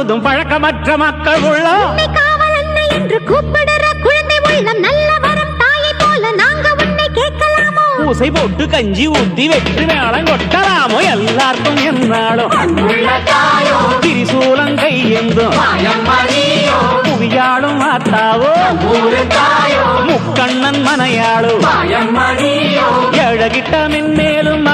முழுதும் பழக்கமற்ற மக்கள் உள்ள காவல் அன்னை என்று கூப்பிடுற குழந்தை உள்ளம் நல்ல வரம் தாயை போல நாங்க உன்னை கேட்கலாமோ பூசை போட்டு கஞ்சி ஊத்தி வெற்றி மேளம் கொட்டலாமோ எல்லாருக்கும் என்னாலும் திரிசூலம் கையெந்தும் புவியாளும் மாத்தாவோ முக்கண்ணன் மனையாளோ எழகிட்ட மென்மேலும்